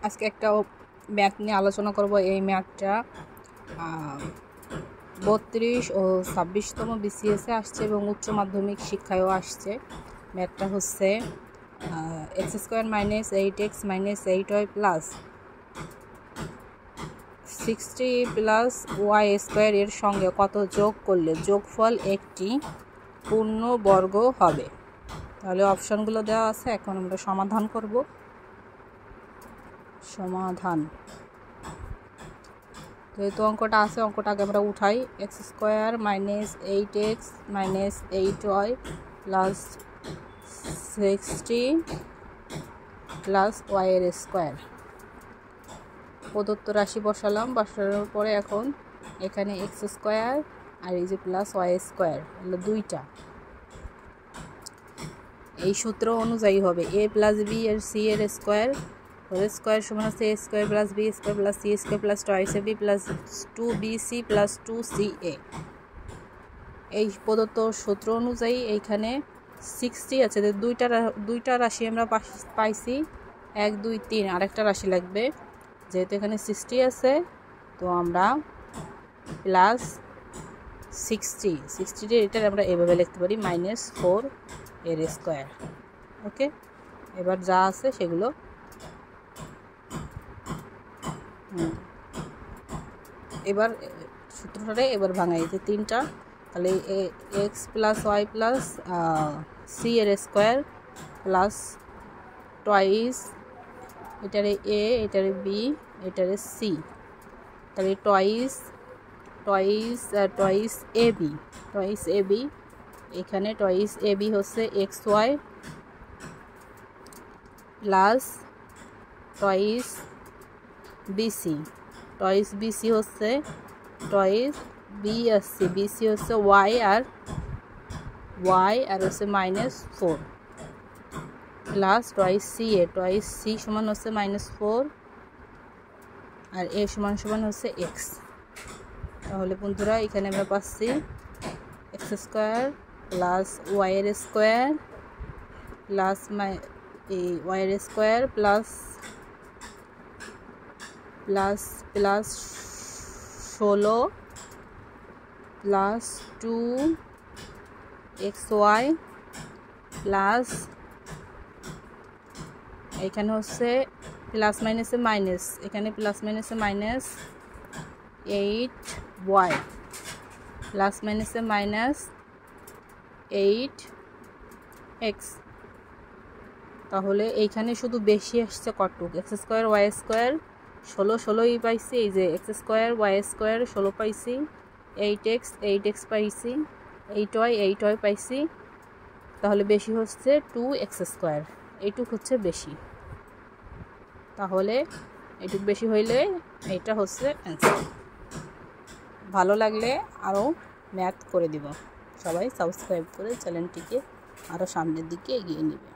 আজকে একটা ম্যাথ নিয়ে আলোচনা করব। এই ম্যাথটা 32 ও 26তম বিসিএসে আসছে এবং উচ্চ মাধ্যমিক শিক্ষায়ও আসছে। ম্যাথটা হচ্ছে x² - 8x - 8y plus 60 plus y² এর সঙ্গে কত যোগ করলে যোগফল একটি পূর্ণবর্গ হবে। তাহলে অপশনগুলো দেওয়া আছে, এখন আমরা সমাধান করব। সমাধান যেহেতু অঙ্কটা আছে, অঙ্কটা আগে আমরা উঠাই। x² - 8x - 8y plus 60 plus y² প্রদত্ত রাশি বসালাম। বসানোর পরে এখন এখানে x² আর এই যে প্লাস y² হলো দুইটা। এই সূত্র অনুযায়ী হবে a প্লাস b এর c এর স্কোয়ার হোল স্কোয়ার সমান হচ্ছে a² plus b² plus c² plus 2ab plus 2bc plus 2ca। এই প্রদত্ত সূত্র অনুযায়ী এইখানে 60 আছে, দুইটা রাশি আমরা পাইছি, 1 2 3, আরেকটা রাশি লাগবে। যেহেতু এখানে 60 আছে তো আমরা প্লাস 60 এটা আমরা এভাবে লিখতে পারি -4 এর স্কোয়ার। ওকে, এবার যা আছে সেগুলো এবার সূত্রটারে এবার ভাঙাই যে তিনটা। তাহলে x plus y plus c এর স্কোয়ার প্লাস টয়েস এটারে a এটারে b এটারে c, তাহলে টয়েস ab এখানে টয়েস ab হচ্ছে xy প্লাস টয়েস bc হচ্ছে টয়েস bc হচ্ছে y আর হচ্ছে -4 প্লাস টয়েস c সমান হচ্ছে -4 আর a সমান হচ্ছে x। তাহলে বন্ধুরা এখানে আমরা পাচ্ছি x² plus y² plus y² plus 16 plus 2xy plus এখানে হচ্ছে প্লাস মাইনাসে মাইনাস, এখানে প্লাস মাইনাসে -8y প্লাস মাইনাসে -8x। তাহলে এইখানে শুধু বেশি আসছে কতটুক, x² y² 16ই পাইছি। এই যে x² y² 16 পাইছি, 8x পাইছি, 8y পাইছি। তাহলে বেশি হচ্ছে 2x², এইটুক হচ্ছে বেশি। তাহলে এইটুক বেশি হইলে এইটা হচ্ছে অ্যান্সার। ভালো লাগলে আরও ম্যাথ করে দিব। সবাই সাবস্ক্রাইব করে চ্যানেলটিকে আরও সামনের দিকে এগিয়ে নেবে।